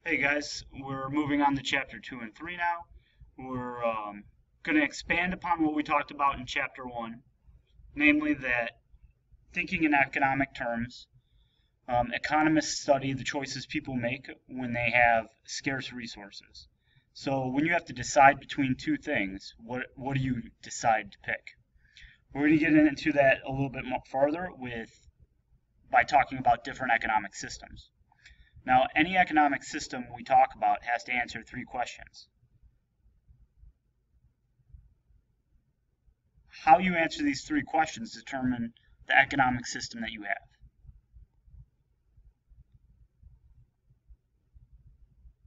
Hey guys, we're moving on to chapter 2 and 3 now. We're going to expand upon what we talked about in chapter 1, namely that thinking in economic terms, economists study the choices people make when they have scarce resources. So when you have to decide between two things, what do you decide to pick? We're going to get into that a little bit more further by talking about different economic systems. Now, any economic system we talk about has to answer three questions. How you answer these three questions determine the economic system that you have.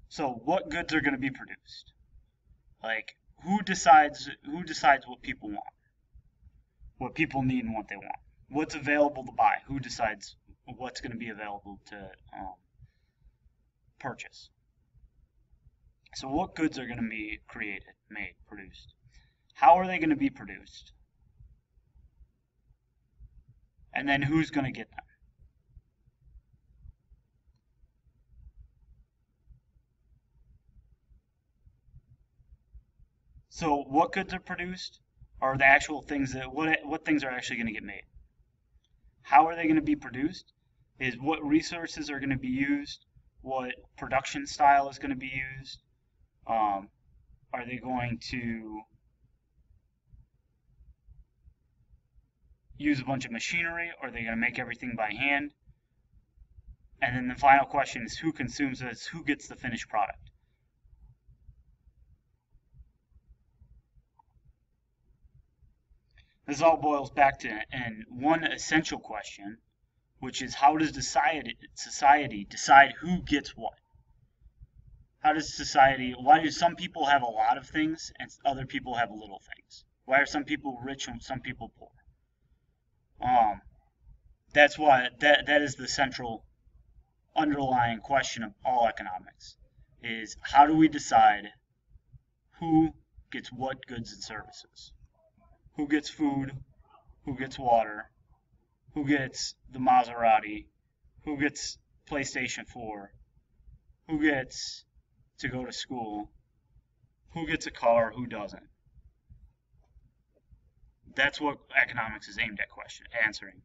So, what goods are going to be produced? Like, who decides what people want, what people need, and what they want? What's available to buy? Who decides what's going to be available to purchase? So, what goods are going to be created, made, produced? How are they going to be produced? And then who's going to get them? So what goods are produced are the actual things that what things are actually going to get made. How are they going to be produced is what resources are going to be used, what production style is going to be used. Are they going to use a bunch of machinery? Or are they going to make everything by hand? And then the final question is who consumes this? Who gets the finished product? This all boils back to one essential question, which is how does society decide who gets what? Why do some people have a lot of things and other people have little things? Why are some people rich and some people poor? Um, that's why that is the central underlying question of all economics is how do we decide who gets what goods and services? Who gets food? Who gets water? Who gets the Maserati? Who gets PlayStation 4? Who gets to go to school? Who gets a car? Who doesn't? That's what economics is aimed at answering.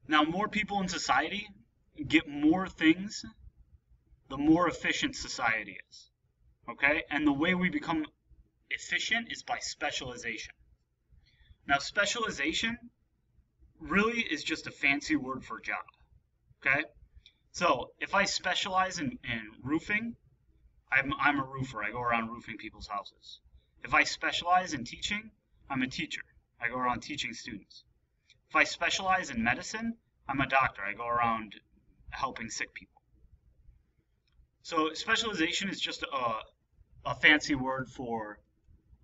Now, more people in society get more things, the more efficient society is. Okay? And the way we become efficient is by specialization. Now, specialization really is just a fancy word for job. Okay? So, if I specialize in roofing, I'm a roofer. I go around roofing people's houses. If I specialize in teaching, I'm a teacher. I go around teaching students. If I specialize in medicine, I'm a doctor. I go around helping sick people. So specialization is just a fancy word for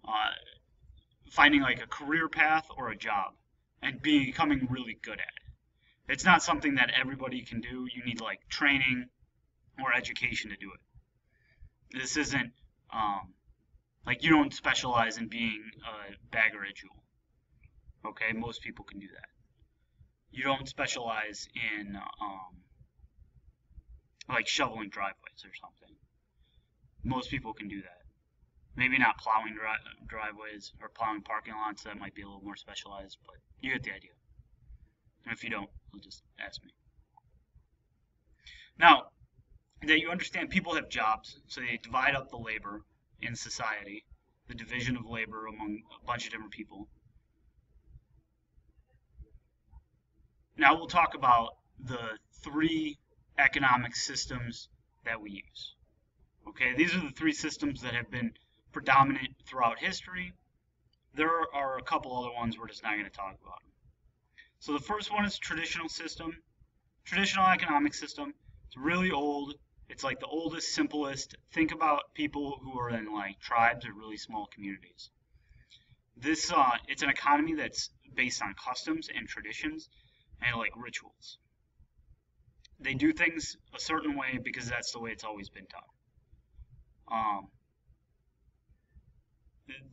uh, finding like a career path or a job and becoming really good at it. It's not something that everybody can do. You need like training or education to do it. This isn't like you don't specialize in being a bagger at Jewel. Okay, most people can do that. You don't specialize in like shoveling driveways or something. Most people can do that. Maybe not plowing driveways or plowing parking lots. That might be a little more specialized, but you get the idea. And if you don't, you'll just ask me. Now that you understand people have jobs, so they divide up the labor in society, the division of labor among a bunch of different people. Now we'll talk about the three economic systems that we use. Okay, these are the three systems that have been predominant throughout history. There are a couple other ones we're just not going to talk about. So the first one is traditional system. Traditional economic system. It's really old. It's like the oldest, simplest. Think about people who are in like tribes or really small communities. It's an economy that's based on customs and traditions and like rituals. They do things a certain way because that's the way it's always been done. Um,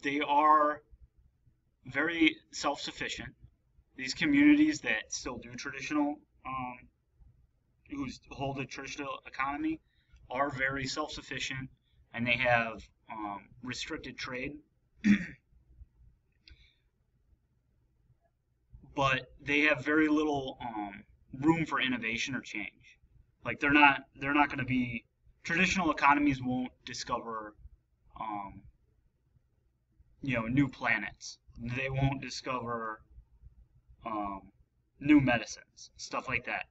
they are very self-sufficient. These communities that still do traditional, who hold a traditional economy, are very self-sufficient, and they have restricted trade, but they have very little room for innovation or change. Like they're not going to be traditional economies won't discover um, new planets. They won't discover um, new medicines, stuff like that.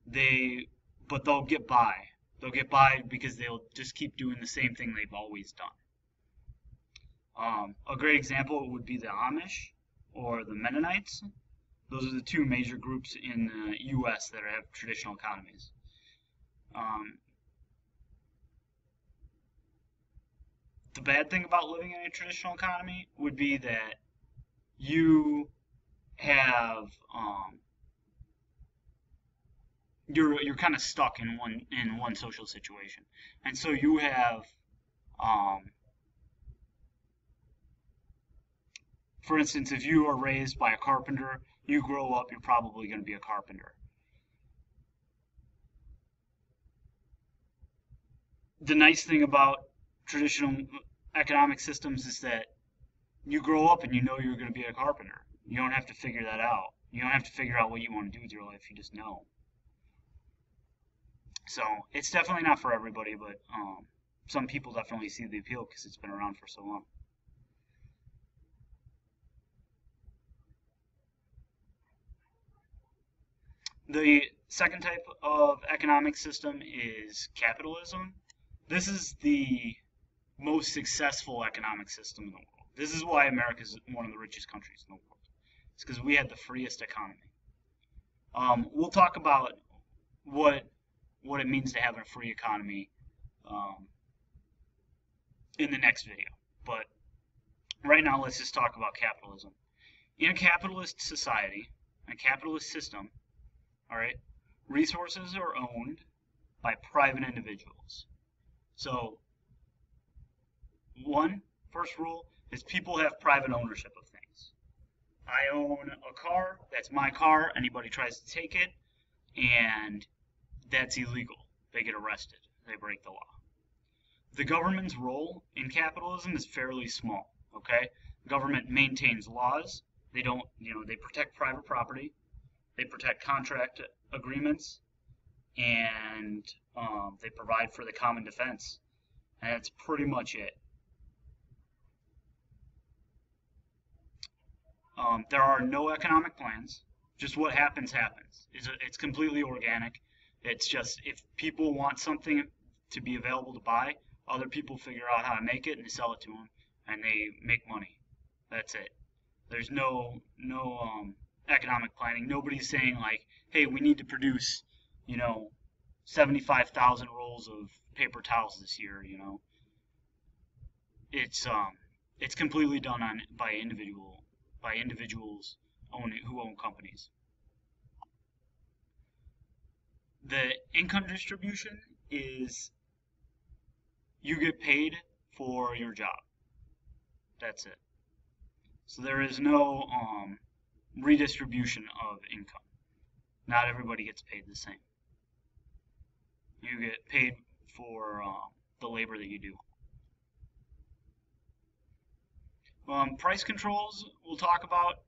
They but they'll get by. They'll get by because they'll just keep doing the same thing they've always done. A great example would be the Amish or the Mennonites. Those are the two major groups in the U.S. that have traditional economies. Um, the bad thing about living in a traditional economy would be that you have you're kind of stuck in one social situation, and so you have um, for instance, if you are raised by a carpenter, you grow up, you're probably going to be a carpenter. The nice thing about traditional economic systems is that you grow up and you know you're going to be a carpenter. You don't have to figure that out. You don't have to figure out what you want to do with your life. You just know. So it's definitely not for everybody, but some people definitely see the appeal because it's been around for so long. The second type of economic system is capitalism. This is the most successful economic system in the world. This is why America is one of the richest countries in the world. It's because we had the freest economy. We'll talk about what it means to have a free economy um, in the next video. But right now, let's just talk about capitalism. In a capitalist society, a capitalist system, all right, resources are owned by private individuals. So, first rule is people have private ownership of things. I own a car, that's my car, anybody tries to take it, and that's illegal. They get arrested, they break the law. The government's role in capitalism is fairly small, okay? Government maintains laws, they don't, they protect private property, they protect contract agreements, and they provide for the common defense. And that's pretty much it. There are no economic plans. Just what happens, happens. It's completely organic. It's just if people want something to be available to buy, other people figure out how to make it and they sell it to them, and they make money. That's it. There's no economic planning. Nobody's saying like, hey, we need to produce, 75,000 rolls of paper towels this year. It's completely done by individuals who own companies. The income distribution is you get paid for your job. That's it. So there is no redistribution of income. Not everybody gets paid the same. You get paid for the labor that you do. Price controls we'll talk about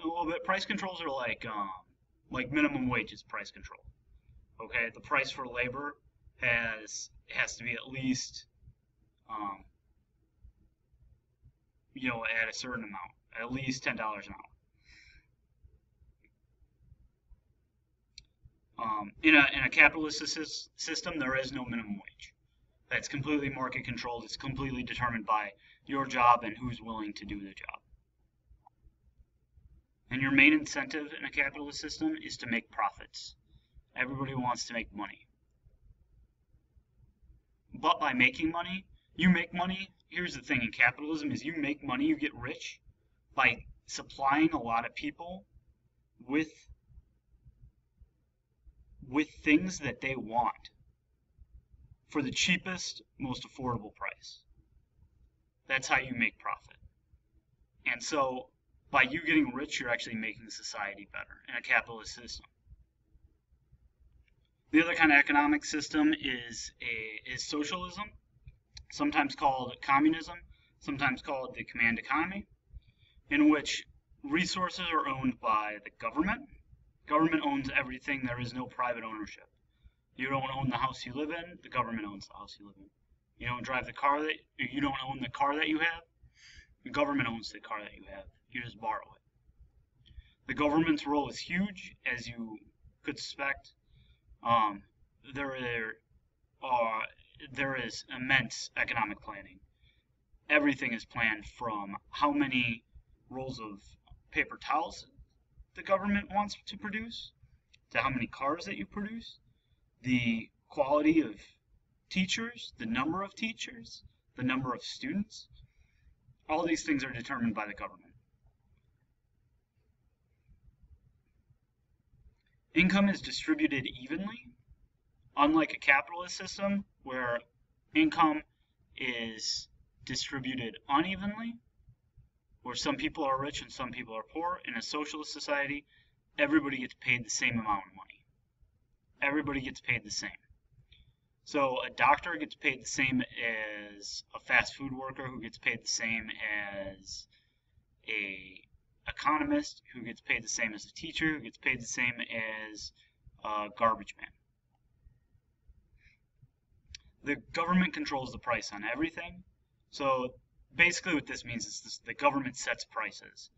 a little bit. Price controls are like minimum wage is price control. Okay, the price for labor has to be at least at a certain amount, at least $10 an hour. In a capitalist system, there is no minimum wage. That's completely market controlled. It's completely determined by your job and who's willing to do the job. And your main incentive in a capitalist system is to make profits. Everybody wants to make money. But by making money, you make money. Here's the thing in capitalism is you make money, you get rich by supplying a lot of people with things that they want for the cheapest, most affordable price. That's how you make profit. And so by you getting rich, you're actually making society better in a capitalist system. The other kind of economic system is socialism, sometimes called communism, sometimes called the command economy, in which resources are owned by the government. Government owns everything. There is no private ownership. You don't own the house you live in. The government owns the house you live in. You don't drive the car that you don't own the car that you have. The government owns the car that you have. You just borrow it. The government's role is huge, as you could suspect. There is immense economic planning. Everything is planned, from how many rolls of paper towels the government wants to produce, to how many cars that you produce, the quality of teachers, the number of teachers, the number of students. All these things are determined by the government. Income is distributed evenly, unlike a capitalist system where income is distributed unevenly, where some people are rich and some people are poor. In a socialist society, everybody gets paid the same amount of money. Everybody gets paid the same. So a doctor gets paid the same as a fast food worker, who gets paid the same as a economist, who gets paid the same as a teacher, who gets paid the same as a garbage man. The government controls the price on everything. So basically what this means is the government sets prices.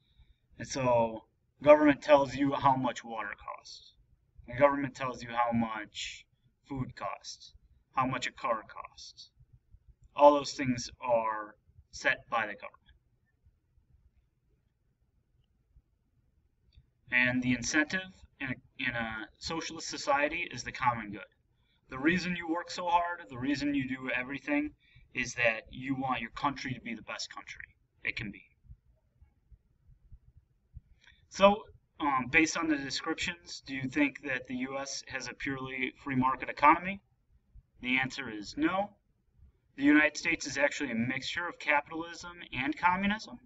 And so government tells you how much water costs. The government tells you how much food costs, how much a car costs. All those things are set by the government. And the incentive in a socialist society is the common good. The reason you work so hard, the reason you do everything, is that you want your country to be the best country it can be. So, based on the descriptions, do you think that the U.S. has a purely free market economy? The answer is no. The United States is actually a mixture of capitalism and communism.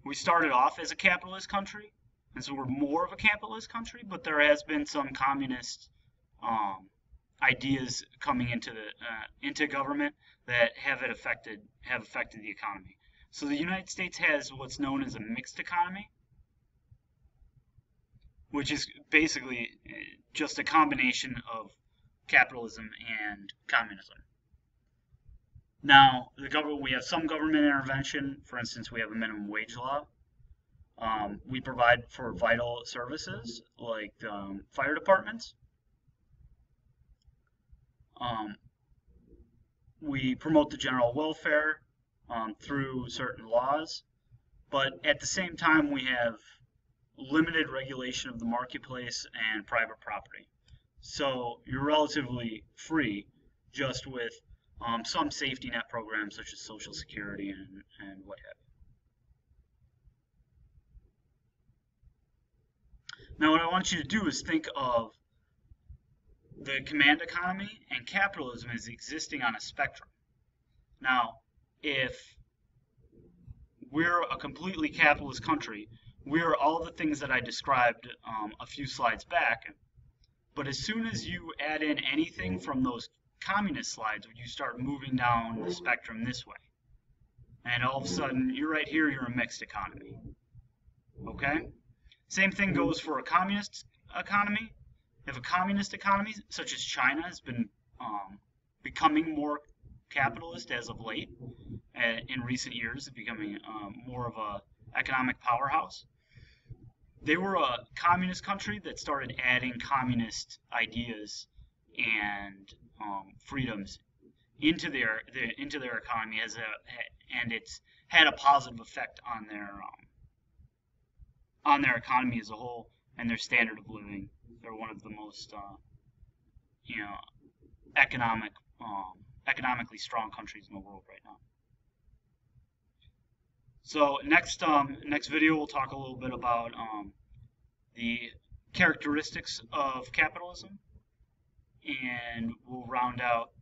We started off as a capitalist country, and so we're more of a capitalist country, but there has been some communist ideas coming into government that have affected the economy. So the United States has what's known as a mixed economy, which is basically just a combination of capitalism and communism. Now, we have some government intervention. For instance, we have a minimum wage law. We provide for vital services like fire departments. We promote the general welfare through certain laws, but at the same time we have limited regulation of the marketplace and private property. So you're relatively free, just with some safety net programs such as Social Security and what have you. Now what I want you to do is think of the command economy and capitalism as existing on a spectrum. Now, if we're a completely capitalist country, we're all the things that I described a few slides back, but as soon as you add in anything from those communist slides, you start moving down the spectrum this way. And all of a sudden, you're right here, you're a mixed economy. Okay? Same thing goes for a communist economy. If a communist economy, such as China, has been becoming more capitalist as of late, in recent years, becoming more of a economic powerhouse. They were a communist country that started adding communist ideas and freedoms into their economy and it's had a positive effect on their economy as a whole and their standard of living. They're one of the most economically strong countries in the world right now. So next video we'll talk a little bit about the characteristics of capitalism, and we'll round out